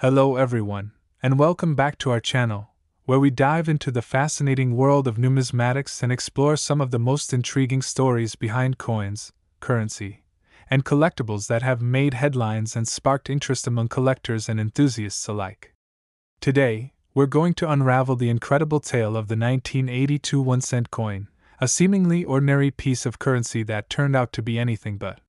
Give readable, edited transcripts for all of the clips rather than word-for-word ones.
Hello everyone, and welcome back to our channel, where we dive into the fascinating world of numismatics and explore some of the most intriguing stories behind coins, currency, and collectibles that have made headlines and sparked interest among collectors and enthusiasts alike. Today, we're going to unravel the incredible tale of the 1982 1-cent coin, a seemingly ordinary piece of currency that turned out to be anything but.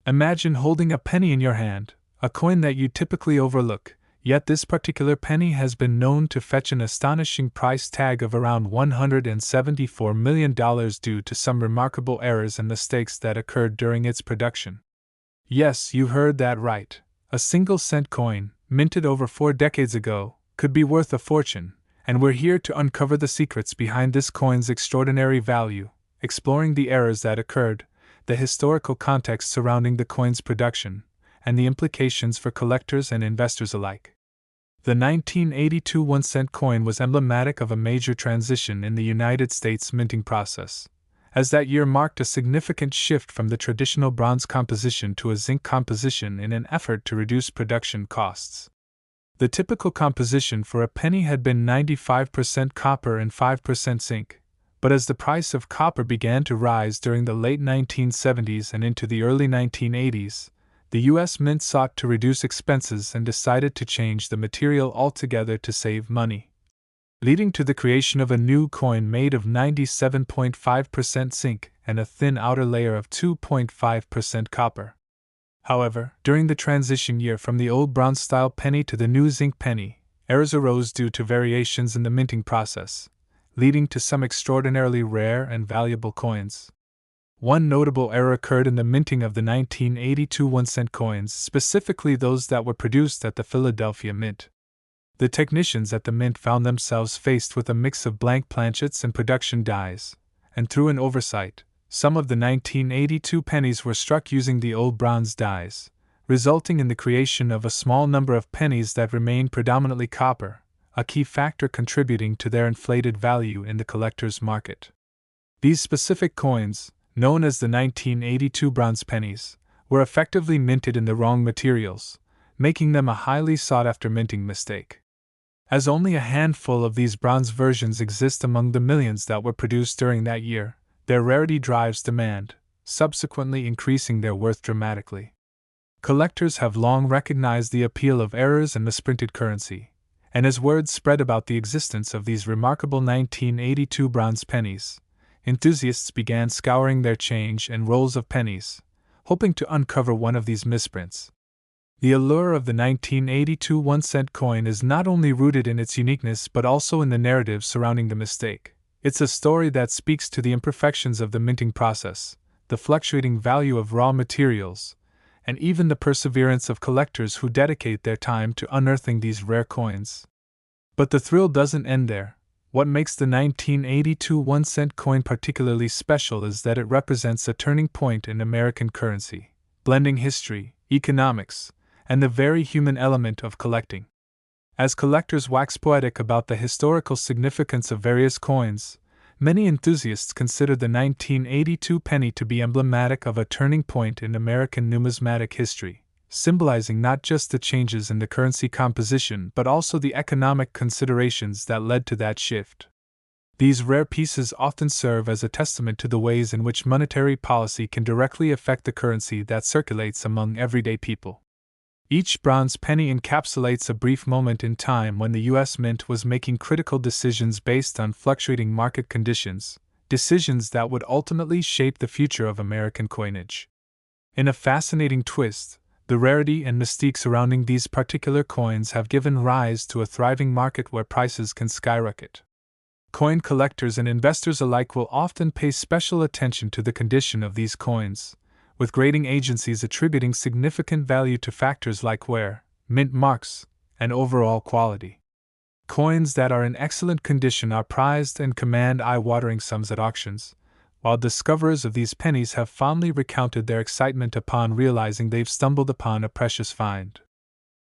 Imagine holding a penny in your hand, a coin that you typically overlook, yet this particular penny has been known to fetch an astonishing price tag of around $174 million due to some remarkable errors and mistakes that occurred during its production. Yes, you heard that right. A single-cent coin, minted over 4 decades ago, could be worth a fortune, and we're here to uncover the secrets behind this coin's extraordinary value, exploring the errors that occurred, the historical context surrounding the coin's production, and the implications for collectors and investors alike. The 1982 1-cent coin was emblematic of a major transition in the United States minting process, as that year marked a significant shift from the traditional bronze composition to a zinc composition in an effort to reduce production costs. The typical composition for a penny had been 95% copper and 5% zinc, but as the price of copper began to rise during the late 1970s and into the early 1980s, the U.S. Mint sought to reduce expenses and decided to change the material altogether to save money, leading to the creation of a new coin made of 97.5% zinc and a thin outer layer of 2.5% copper. However, during the transition year from the old bronze-style penny to the new zinc penny, errors arose due to variations in the minting process, leading to some extraordinarily rare and valuable coins. One notable error occurred in the minting of the 1982 1-cent coins, specifically those that were produced at the Philadelphia Mint. The technicians at the Mint found themselves faced with a mix of blank planchets and production dies, and through an oversight, some of the 1982 pennies were struck using the old bronze dies, resulting in the creation of a small number of pennies that remained predominantly copper, a key factor contributing to their inflated value in the collector's market. These specific coins, known as the 1982 bronze pennies, were effectively minted in the wrong materials, making them a highly sought-after minting mistake. As only a handful of these bronze versions exist among the millions that were produced during that year, their rarity drives demand, subsequently increasing their worth dramatically. Collectors have long recognized the appeal of errors and misprinted currency, and as word spread about the existence of these remarkable 1982 bronze pennies, enthusiasts began scouring their change and rolls of pennies, hoping to uncover one of these misprints. The allure of the 1982 1-cent coin is not only rooted in its uniqueness but also in the narrative surrounding the mistake. It's a story that speaks to the imperfections of the minting process, the fluctuating value of raw materials, and even the perseverance of collectors who dedicate their time to unearthing these rare coins. But the thrill doesn't end there. What makes the 1982 1-cent coin particularly special is that it represents a turning point in American currency, blending history, economics, and the very human element of collecting. As collectors wax poetic about the historical significance of various coins, many enthusiasts consider the 1982 penny to be emblematic of a turning point in American numismatic history, symbolizing not just the changes in the currency composition but also the economic considerations that led to that shift. These rare pieces often serve as a testament to the ways in which monetary policy can directly affect the currency that circulates among everyday people. Each bronze penny encapsulates a brief moment in time when the U.S. Mint was making critical decisions based on fluctuating market conditions, decisions that would ultimately shape the future of American coinage. In a fascinating twist, the rarity and mystique surrounding these particular coins have given rise to a thriving market where prices can skyrocket. Coin collectors and investors alike will often pay special attention to the condition of these coins, with grading agencies attributing significant value to factors like wear, mint marks, and overall quality. Coins that are in excellent condition are prized and command eye-watering sums at auctions, while discoverers of these pennies have fondly recounted their excitement upon realizing they've stumbled upon a precious find.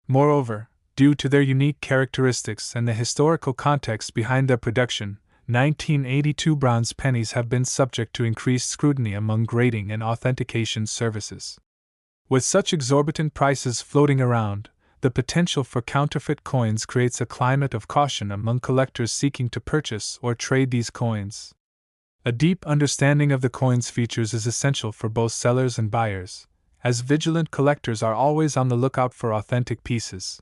Moreover, due to their unique characteristics and the historical context behind their production, 1982 bronze pennies have been subject to increased scrutiny among grading and authentication services. With such exorbitant prices floating around, the potential for counterfeit coins creates a climate of caution among collectors seeking to purchase or trade these coins. A deep understanding of the coin's features is essential for both sellers and buyers, as vigilant collectors are always on the lookout for authentic pieces.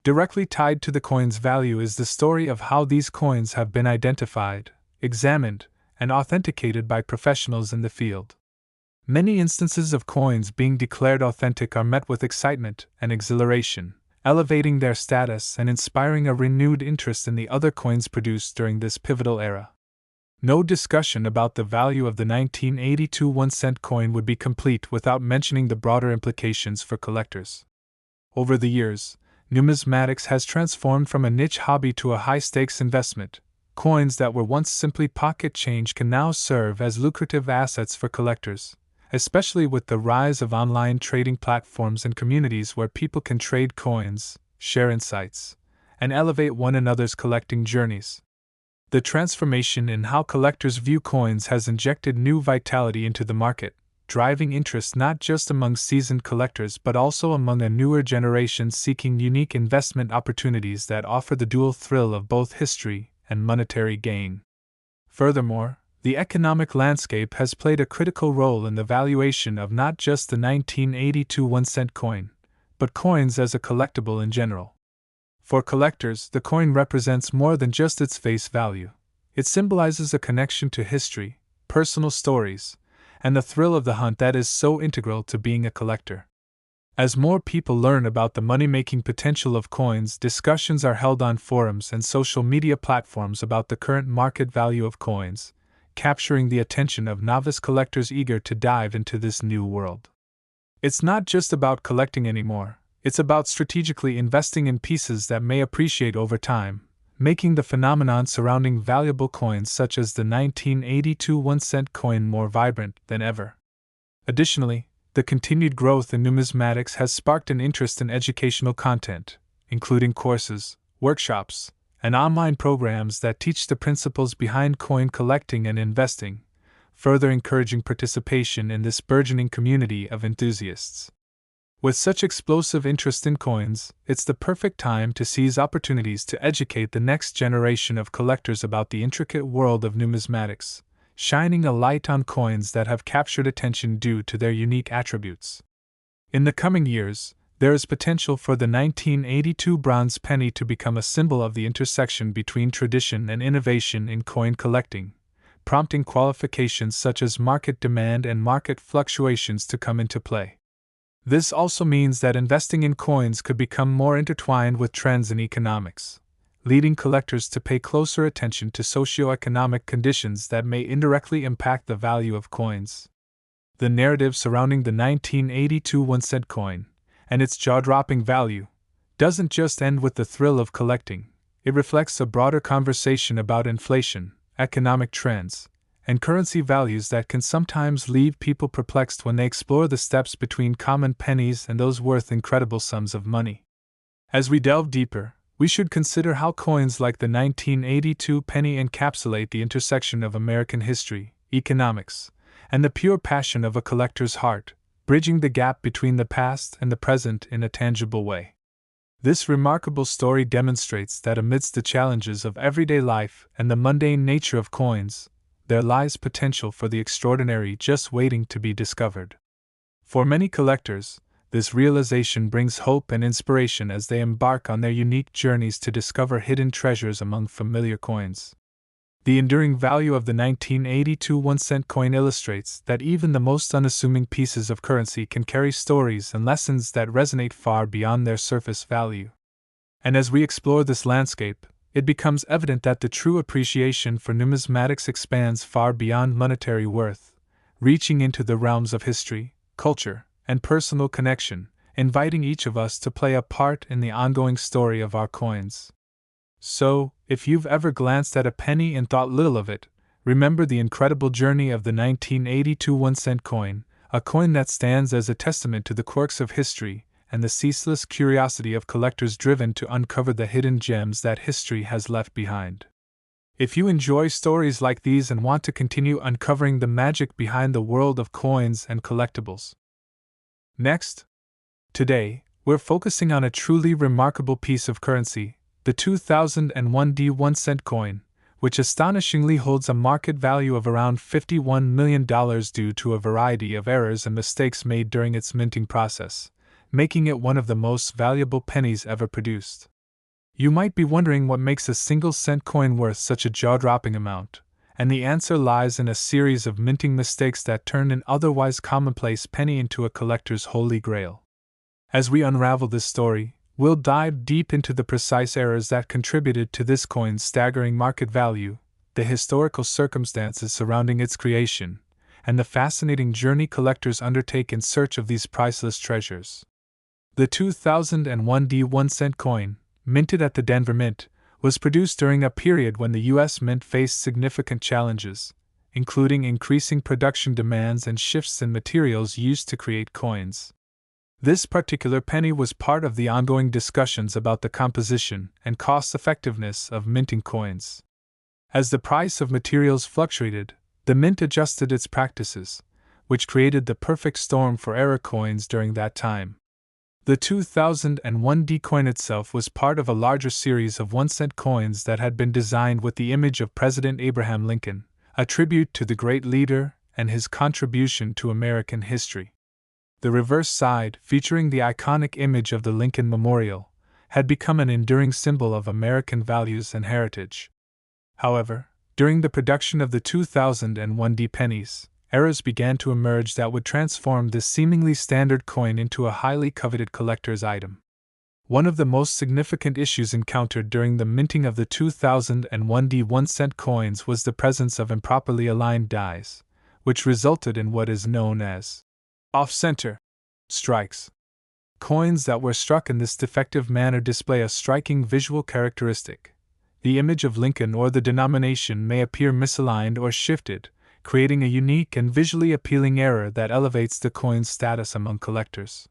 Directly tied to the coin's value is the story of how these coins have been identified, examined, and authenticated by professionals in the field. Many instances of coins being declared authentic are met with excitement and exhilaration, elevating their status and inspiring a renewed interest in the other coins produced during this pivotal era. No discussion about the value of the 1982 1-cent coin would be complete without mentioning the broader implications for collectors. Over the years, numismatics has transformed from a niche hobby to a high-stakes investment. Coins that were once simply pocket change can now serve as lucrative assets for collectors, especially with the rise of online trading platforms and communities where people can trade coins, share insights, and elevate one another's collecting journeys. The transformation in how collectors view coins has injected new vitality into the market, driving interest not just among seasoned collectors but also among a newer generation seeking unique investment opportunities that offer the dual thrill of both history and monetary gain. Furthermore, the economic landscape has played a critical role in the valuation of not just the 1982 1-cent coin, but coins as a collectible in general. For collectors, the coin represents more than just its face value. It symbolizes a connection to history, personal stories, and the thrill of the hunt that is so integral to being a collector. As more people learn about the money-making potential of coins, discussions are held on forums and social media platforms about the current market value of coins, capturing the attention of novice collectors eager to dive into this new world. It's not just about collecting anymore, it's about strategically investing in pieces that may appreciate over time, making the phenomenon surrounding valuable coins such as the 1982 1-cent coin more vibrant than ever. Additionally, the continued growth in numismatics has sparked an interest in educational content, including courses, workshops, and online programs that teach the principles behind coin collecting and investing, further encouraging participation in this burgeoning community of enthusiasts. With such explosive interest in coins, it's the perfect time to seize opportunities to educate the next generation of collectors about the intricate world of numismatics, shining a light on coins that have captured attention due to their unique attributes. In the coming years, there is potential for the 1982 bronze penny to become a symbol of the intersection between tradition and innovation in coin collecting, prompting qualifications such as market demand and market fluctuations to come into play. This also means that investing in coins could become more intertwined with trends in economics, leading collectors to pay closer attention to socioeconomic conditions that may indirectly impact the value of coins. The narrative surrounding the 1982 1-cent coin, and its jaw-dropping value, doesn't just end with the thrill of collecting. It reflects a broader conversation about inflation, economic trends, and currency values that can sometimes leave people perplexed when they explore the steps between common pennies and those worth incredible sums of money. As we delve deeper, we should consider how coins like the 1982 penny encapsulate the intersection of American history, economics, and the pure passion of a collector's heart, bridging the gap between the past and the present in a tangible way. This remarkable story demonstrates that amidst the challenges of everyday life and the mundane nature of coins, there lies potential for the extraordinary just waiting to be discovered. For many collectors, this realization brings hope and inspiration as they embark on their unique journeys to discover hidden treasures among familiar coins. The enduring value of the 1982 1-cent coin illustrates that even the most unassuming pieces of currency can carry stories and lessons that resonate far beyond their surface value. And as we explore this landscape, it becomes evident that the true appreciation for numismatics expands far beyond monetary worth, reaching into the realms of history, culture, and personal connection, inviting each of us to play a part in the ongoing story of our coins. So, if you've ever glanced at a penny and thought little of it, remember the incredible journey of the 1982 1-cent coin, a coin that stands as a testament to the quirks of history and the ceaseless curiosity of collectors driven to uncover the hidden gems that history has left behind. If you enjoy stories like these and want to continue uncovering the magic behind the world of coins and collectibles. Next, today, we're focusing on a truly remarkable piece of currency, the 2001 D 1-cent coin, which astonishingly holds a market value of around $51 million due to a variety of errors and mistakes made during its minting process, making it one of the most valuable pennies ever produced. You might be wondering what makes a single-cent coin worth such a jaw-dropping amount, and the answer lies in a series of minting mistakes that turned an otherwise commonplace penny into a collector's holy grail. As we unravel this story, we'll dive deep into the precise errors that contributed to this coin's staggering market value, the historical circumstances surrounding its creation, and the fascinating journey collectors undertake in search of these priceless treasures. The 2001 D 1-cent coin, minted at the Denver Mint, was produced during a period when the U.S. Mint faced significant challenges, including increasing production demands and shifts in materials used to create coins. This particular penny was part of the ongoing discussions about the composition and cost-effectiveness of minting coins. As the price of materials fluctuated, the Mint adjusted its practices, which created the perfect storm for error coins during that time. The 2001 D coin itself was part of a larger series of 1-cent coins that had been designed with the image of President Abraham Lincoln, a tribute to the great leader and his contribution to American history. The reverse side, featuring the iconic image of the Lincoln Memorial, had become an enduring symbol of American values and heritage. However, during the production of the 2001 D pennies, errors began to emerge that would transform this seemingly standard coin into a highly coveted collector's item. One of the most significant issues encountered during the minting of the 2001 D 1-cent coins was the presence of improperly aligned dies, which resulted in what is known as off-center strikes. Coins that were struck in this defective manner display a striking visual characteristic. The image of Lincoln or the denomination may appear misaligned or shifted, creating a unique and visually appealing error that elevates the coin's status among collectors.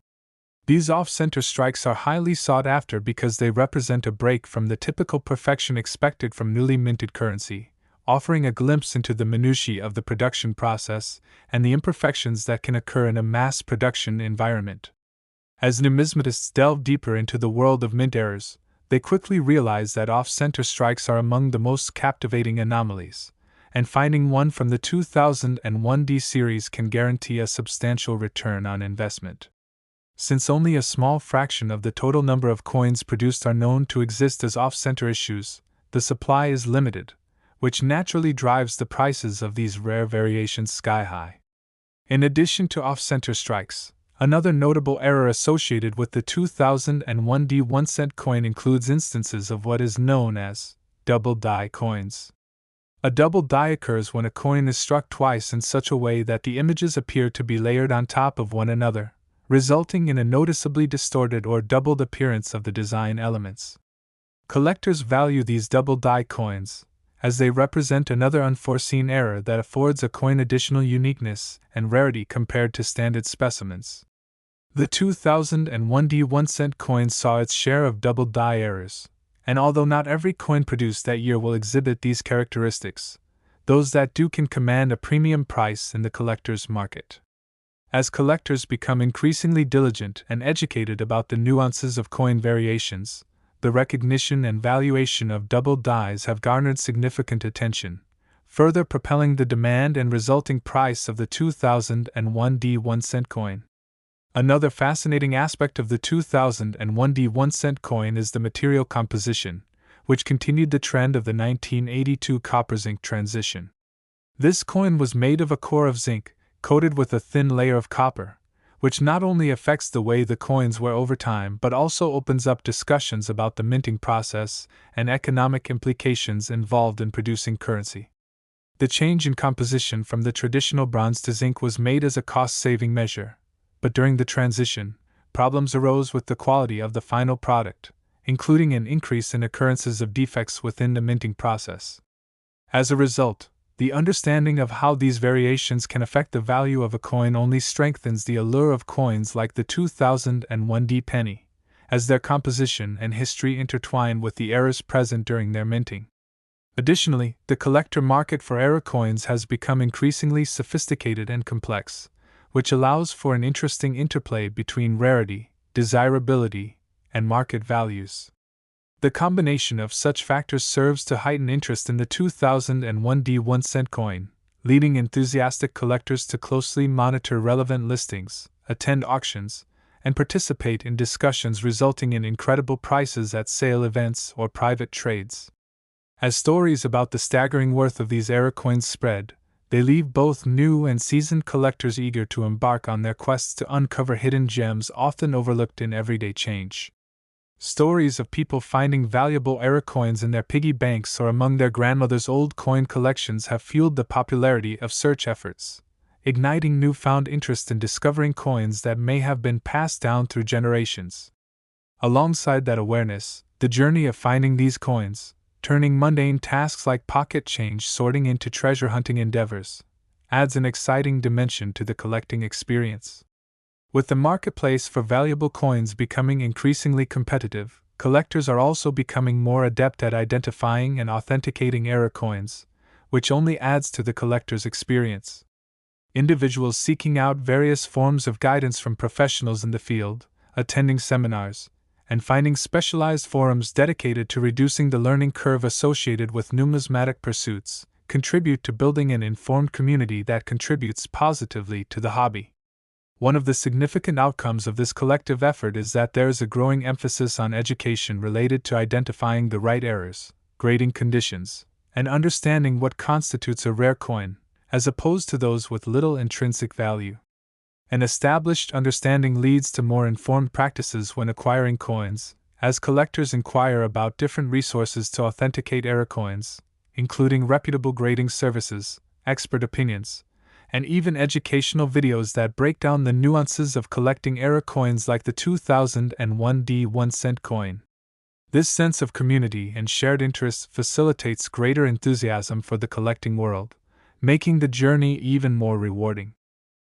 These off-center strikes are highly sought after because they represent a break from the typical perfection expected from newly minted currency, offering a glimpse into the minutiae of the production process and the imperfections that can occur in a mass production environment. As numismatists delve deeper into the world of mint errors, they quickly realize that off-center strikes are among the most captivating anomalies, and finding one from the 2001 D series can guarantee a substantial return on investment. Since only a small fraction of the total number of coins produced are known to exist as off-center issues, the supply is limited, which naturally drives the prices of these rare variations sky high. In addition to off-center strikes, another notable error associated with the 2001 D 1-cent coin includes instances of what is known as double die coins. A double die occurs when a coin is struck twice in such a way that the images appear to be layered on top of one another, resulting in a noticeably distorted or doubled appearance of the design elements. Collectors value these double die coins, as they represent another unforeseen error that affords a coin additional uniqueness and rarity compared to standard specimens. The 2001 D 1-cent coin saw its share of double die errors, and although not every coin produced that year will exhibit these characteristics, those that do can command a premium price in the collector's market. As collectors become increasingly diligent and educated about the nuances of coin variations, the recognition and valuation of double dies have garnered significant attention, further propelling the demand and resulting price of the 2001 D 1-cent coin. Another fascinating aspect of the 2001 D 1-cent coin is the material composition, which continued the trend of the 1982 copper-zinc transition. This coin was made of a core of zinc, coated with a thin layer of copper, which not only affects the way the coins wear over time but also opens up discussions about the minting process and economic implications involved in producing currency. The change in composition from the traditional bronze to zinc was made as a cost-saving measure, but during the transition, problems arose with the quality of the final product, including an increase in occurrences of defects within the minting process. As a result, the understanding of how these variations can affect the value of a coin only strengthens the allure of coins like the 2001 D penny, as their composition and history intertwine with the errors present during their minting. Additionally, the collector market for error coins has become increasingly sophisticated and complex, which allows for an interesting interplay between rarity, desirability, and market values. The combination of such factors serves to heighten interest in the 2001 D1 cent coin, leading enthusiastic collectors to closely monitor relevant listings, attend auctions, and participate in discussions resulting in incredible prices at sale events or private trades. As stories about the staggering worth of these era coins spread, they leave both new and seasoned collectors eager to embark on their quests to uncover hidden gems often overlooked in everyday change. Stories of people finding valuable era coins in their piggy banks or among their grandmother's old coin collections have fueled the popularity of search efforts, igniting newfound interest in discovering coins that may have been passed down through generations. Alongside that awareness, the journey of finding these coins, turning mundane tasks like pocket change sorting into treasure hunting endeavors, adds an exciting dimension to the collecting experience. With the marketplace for valuable coins becoming increasingly competitive, collectors are also becoming more adept at identifying and authenticating era coins, which only adds to the collector's experience. Individuals seeking out various forms of guidance from professionals in the field, attending seminars, and finding specialized forums dedicated to reducing the learning curve associated with numismatic pursuits, contribute to building an informed community that contributes positively to the hobby. One of the significant outcomes of this collective effort is that there is a growing emphasis on education related to identifying the right errors, grading conditions, and understanding what constitutes a rare coin, as opposed to those with little intrinsic value. An established understanding leads to more informed practices when acquiring coins, as collectors inquire about different resources to authenticate era coins, including reputable grading services, expert opinions, and even educational videos that break down the nuances of collecting era coins like the 2001 D1 cent coin. This sense of community and shared interests facilitates greater enthusiasm for the collecting world, making the journey even more rewarding.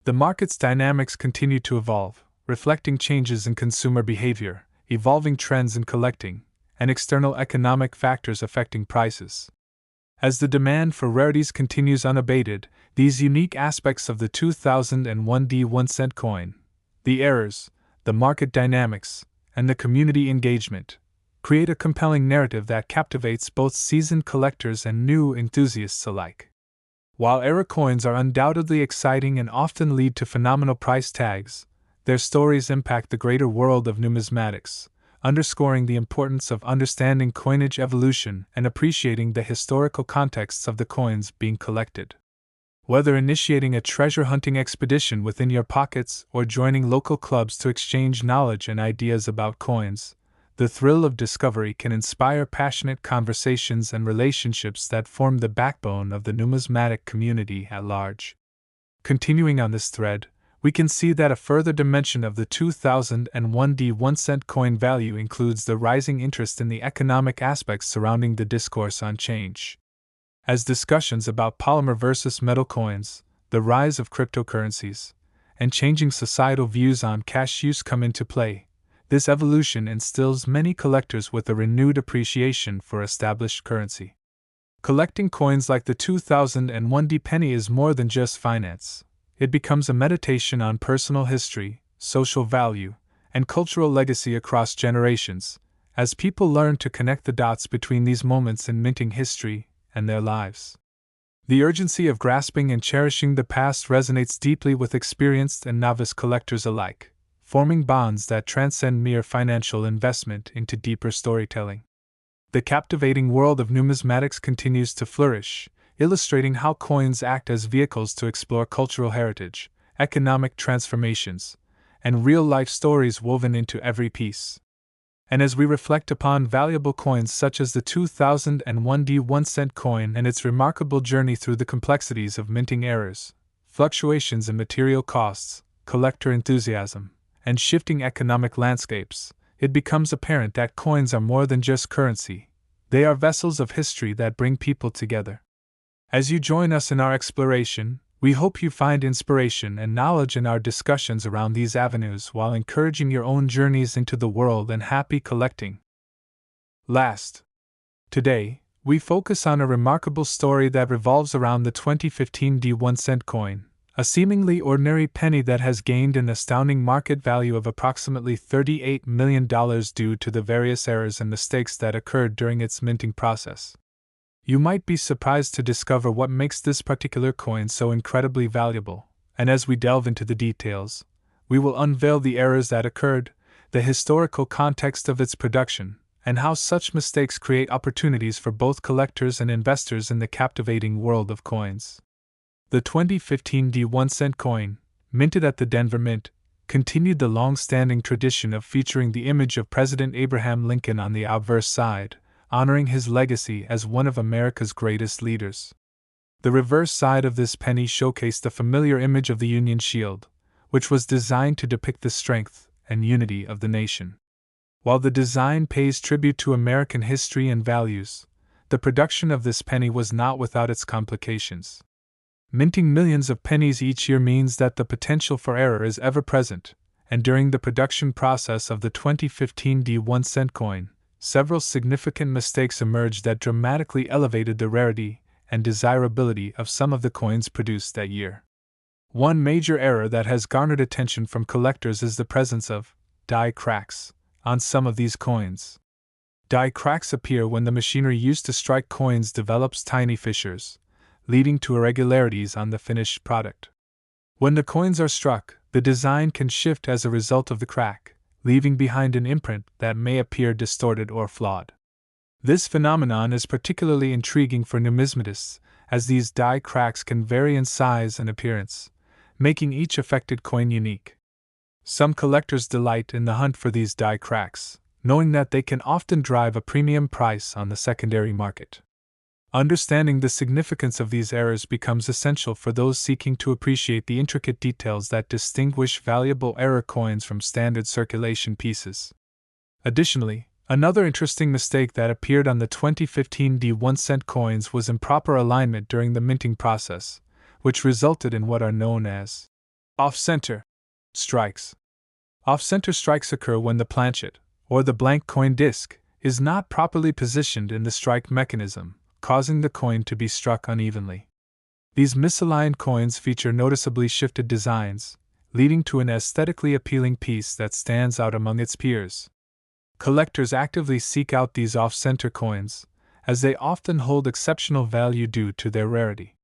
The market's dynamics continue to evolve, reflecting changes in consumer behavior, evolving trends in collecting, and external economic factors affecting prices. As the demand for rarities continues unabated, these unique aspects of the 2001 D1 cent coin, the errors, the market dynamics, and the community engagement, create a compelling narrative that captivates both seasoned collectors and new enthusiasts alike. While era coins are undoubtedly exciting and often lead to phenomenal price tags, their stories impact the greater world of numismatics, underscoring the importance of understanding coinage evolution and appreciating the historical contexts of the coins being collected. Whether initiating a treasure hunting expedition within your pockets or joining local clubs to exchange knowledge and ideas about coins, the thrill of discovery can inspire passionate conversations and relationships that form the backbone of the numismatic community at large. Continuing on this thread, we can see that a further dimension of the 2001 D1 cent coin value includes the rising interest in the economic aspects surrounding the discourse on change. As discussions about polymer versus metal coins, the rise of cryptocurrencies, and changing societal views on cash use come into play, this evolution instills many collectors with a renewed appreciation for established currency. Collecting coins like the 2001 D penny is more than just finance. It becomes a meditation on personal history, social value, and cultural legacy across generations, as people learn to connect the dots between these moments in minting history and their lives. The urgency of grasping and cherishing the past resonates deeply with experienced and novice collectors alike, forming bonds that transcend mere financial investment into deeper storytelling. The captivating world of numismatics continues to flourish, illustrating how coins act as vehicles to explore cultural heritage, economic transformations, and real-life stories woven into every piece. And as we reflect upon valuable coins such as the 2001 D1 cent coin and its remarkable journey through the complexities of minting errors, fluctuations in material costs, collector enthusiasm, and shifting economic landscapes, it becomes apparent that coins are more than just currency. They are vessels of history that bring people together. As you join us in our exploration, we hope you find inspiration and knowledge in our discussions around these avenues while encouraging your own journeys into the world and happy collecting. Today, we focus on a remarkable story that revolves around the 2015 D1 cent coin, a seemingly ordinary penny that has gained an astounding market value of approximately $38 million due to the various errors and mistakes that occurred during its minting process. You might be surprised to discover what makes this particular coin so incredibly valuable, and as we delve into the details, we will unveil the errors that occurred, the historical context of its production, and how such mistakes create opportunities for both collectors and investors in the captivating world of coins. The 2015 1-cent coin, minted at the Denver Mint, continued the long-standing tradition of featuring the image of President Abraham Lincoln on the obverse side, honoring his legacy as one of America's greatest leaders. The reverse side of this penny showcased the familiar image of the Union Shield, which was designed to depict the strength and unity of the nation. While the design pays tribute to American history and values, the production of this penny was not without its complications. Minting millions of pennies each year means that the potential for error is ever present, and during the production process of the 2015 1-cent coin, several significant mistakes emerged that dramatically elevated the rarity and desirability of some of the coins produced that year. One major error that has garnered attention from collectors is the presence of die cracks on some of these coins. Die cracks appear when the machinery used to strike coins develops tiny fissures, leading to irregularities on the finished product. When the coins are struck, the design can shift as a result of the crack, leaving behind an imprint that may appear distorted or flawed. This phenomenon is particularly intriguing for numismatists, as these die cracks can vary in size and appearance, making each affected coin unique. Some collectors delight in the hunt for these die cracks, knowing that they can often drive a premium price on the secondary market. Understanding the significance of these errors becomes essential for those seeking to appreciate the intricate details that distinguish valuable error coins from standard circulation pieces. Additionally, another interesting mistake that appeared on the 2015 1-cent coins was improper alignment during the minting process, which resulted in what are known as off-center strikes. Off-center strikes occur when the planchet, or the blank coin disc, is not properly positioned in the strike mechanism, causing the coin to be struck unevenly. These misaligned coins feature noticeably shifted designs, leading to an aesthetically appealing piece that stands out among its peers. Collectors actively seek out these off-center coins, as they often hold exceptional value due to their rarity.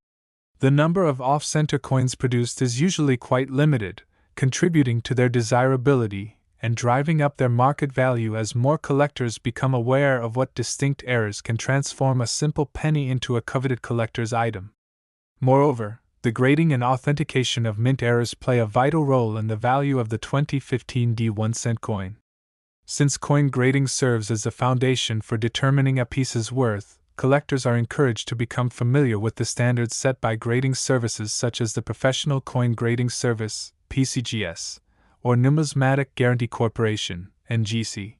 The number of off-center coins produced is usually quite limited, contributing to their desirability and driving up their market value as more collectors become aware of what distinct errors can transform a simple penny into a coveted collector's item. Moreover, the grading and authentication of mint errors play a vital role in the value of the 2015 1-cent coin. Since coin grading serves as the foundation for determining a piece's worth, collectors are encouraged to become familiar with the standards set by grading services such as the Professional Coin Grading Service, PCGS, or Numismatic Guarantee Corporation, NGC.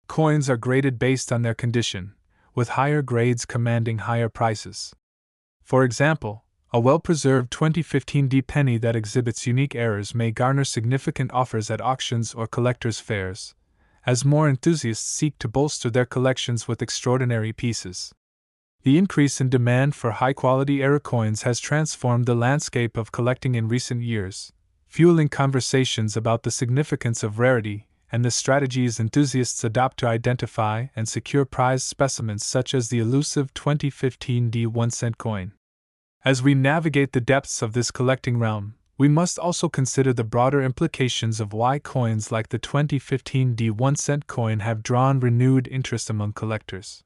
Coins are graded based on their condition, with higher grades commanding higher prices. For example, a well-preserved 2015 penny that exhibits unique errors may garner significant offers at auctions or collectors' fairs, as more enthusiasts seek to bolster their collections with extraordinary pieces. The increase in demand for high-quality error coins has transformed the landscape of collecting in recent years, fueling conversations about the significance of rarity and the strategies enthusiasts adopt to identify and secure prized specimens such as the elusive 2015 1-cent coin. As we navigate the depths of this collecting realm, we must also consider the broader implications of why coins like the 2015 1-cent coin have drawn renewed interest among collectors.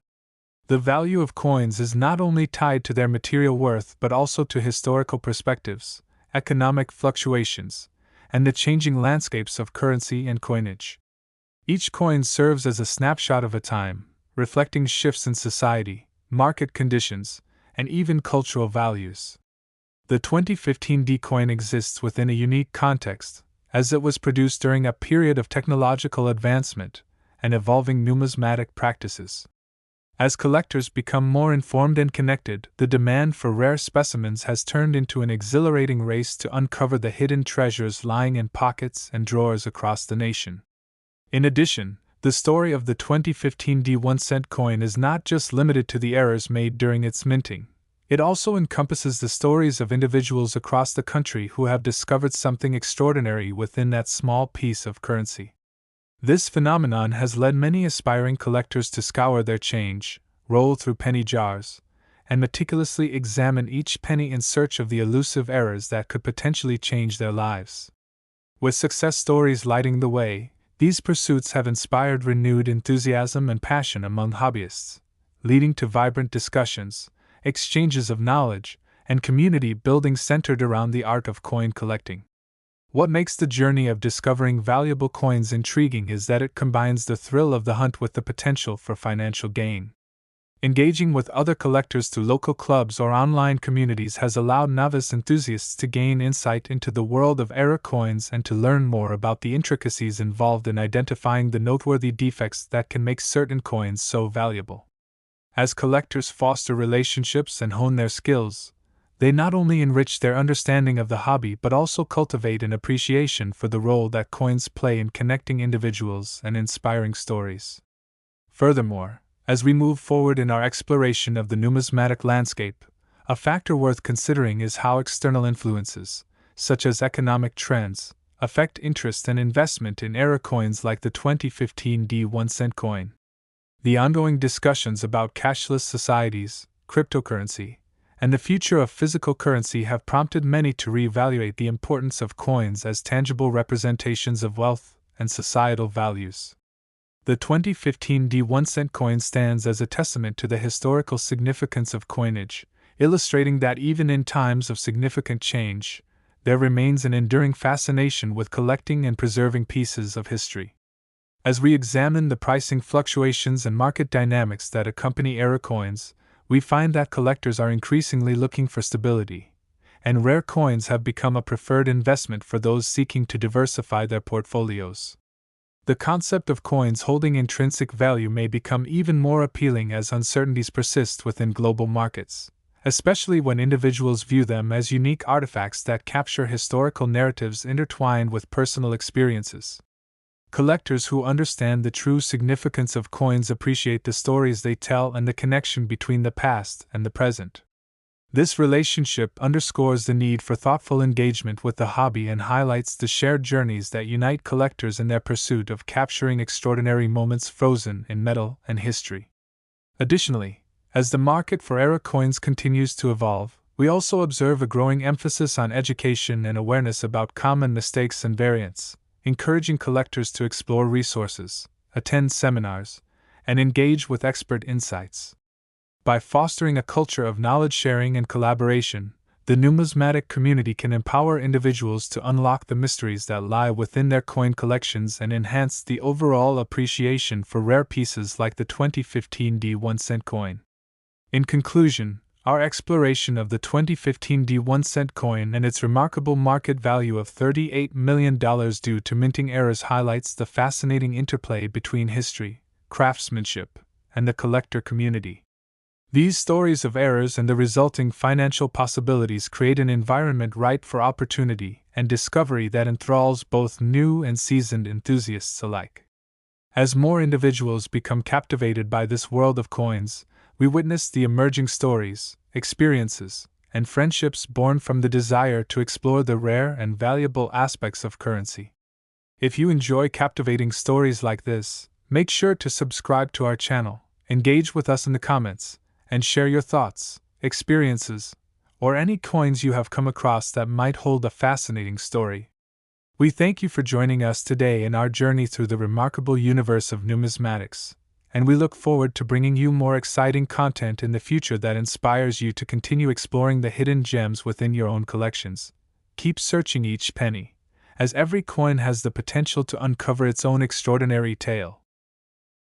The value of coins is not only tied to their material worth but also to historical perspectives, economic fluctuations, and the changing landscapes of currency and coinage. Each coin serves as a snapshot of a time, reflecting shifts in society, market conditions, and even cultural values. The 2015 coin exists within a unique context, as it was produced during a period of technological advancement and evolving numismatic practices. As collectors become more informed and connected, the demand for rare specimens has turned into an exhilarating race to uncover the hidden treasures lying in pockets and drawers across the nation. In addition, the story of the 2015 1-cent coin is not just limited to the errors made during its minting. It also encompasses the stories of individuals across the country who have discovered something extraordinary within that small piece of currency. This phenomenon has led many aspiring collectors to scour their change, roll through penny jars, and meticulously examine each penny in search of the elusive errors that could potentially change their lives. With success stories lighting the way, these pursuits have inspired renewed enthusiasm and passion among hobbyists, leading to vibrant discussions, exchanges of knowledge, and community building centered around the art of coin collecting. What makes the journey of discovering valuable coins intriguing is that it combines the thrill of the hunt with the potential for financial gain. Engaging with other collectors through local clubs or online communities has allowed novice enthusiasts to gain insight into the world of error coins and to learn more about the intricacies involved in identifying the noteworthy defects that can make certain coins so valuable. As collectors foster relationships and hone their skills, they not only enrich their understanding of the hobby but also cultivate an appreciation for the role that coins play in connecting individuals and inspiring stories. Furthermore, as we move forward in our exploration of the numismatic landscape, a factor worth considering is how external influences, such as economic trends, affect interest and investment in error coins like the 2015 D1 coin. The ongoing discussions about cashless societies, cryptocurrency, and the future of physical currency have prompted many to reevaluate the importance of coins as tangible representations of wealth and societal values. The 2015 D1 coin stands as a testament to the historical significance of coinage, illustrating that even in times of significant change, there remains an enduring fascination with collecting and preserving pieces of history. As we examine the pricing fluctuations and market dynamics that accompany error coins, we find that collectors are increasingly looking for stability, and rare coins have become a preferred investment for those seeking to diversify their portfolios. The concept of coins holding intrinsic value may become even more appealing as uncertainties persist within global markets, especially when individuals view them as unique artifacts that capture historical narratives intertwined with personal experiences. Collectors who understand the true significance of coins appreciate the stories they tell and the connection between the past and the present. This relationship underscores the need for thoughtful engagement with the hobby and highlights the shared journeys that unite collectors in their pursuit of capturing extraordinary moments frozen in metal and history. Additionally, as the market for error coins continues to evolve, we also observe a growing emphasis on education and awareness about common mistakes and variants, encouraging collectors to explore resources, attend seminars, and engage with expert insights. By fostering a culture of knowledge sharing and collaboration, the numismatic community can empower individuals to unlock the mysteries that lie within their coin collections and enhance the overall appreciation for rare pieces like the 2015 D1 coin. In conclusion, our exploration of the 2015 D1 coin and its remarkable market value of $38 million due to minting errors highlights the fascinating interplay between history, craftsmanship, and the collector community. These stories of errors and the resulting financial possibilities create an environment ripe for opportunity and discovery that enthralls both new and seasoned enthusiasts alike. As more individuals become captivated by this world of coins, we witness the emerging stories, experiences, and friendships born from the desire to explore the rare and valuable aspects of currency. If you enjoy captivating stories like this, make sure to subscribe to our channel, engage with us in the comments, and share your thoughts, experiences, or any coins you have come across that might hold a fascinating story. We thank you for joining us today in our journey through the remarkable universe of numismatics, and we look forward to bringing you more exciting content in the future that inspires you to continue exploring the hidden gems within your own collections. Keep searching each penny, as every coin has the potential to uncover its own extraordinary tale.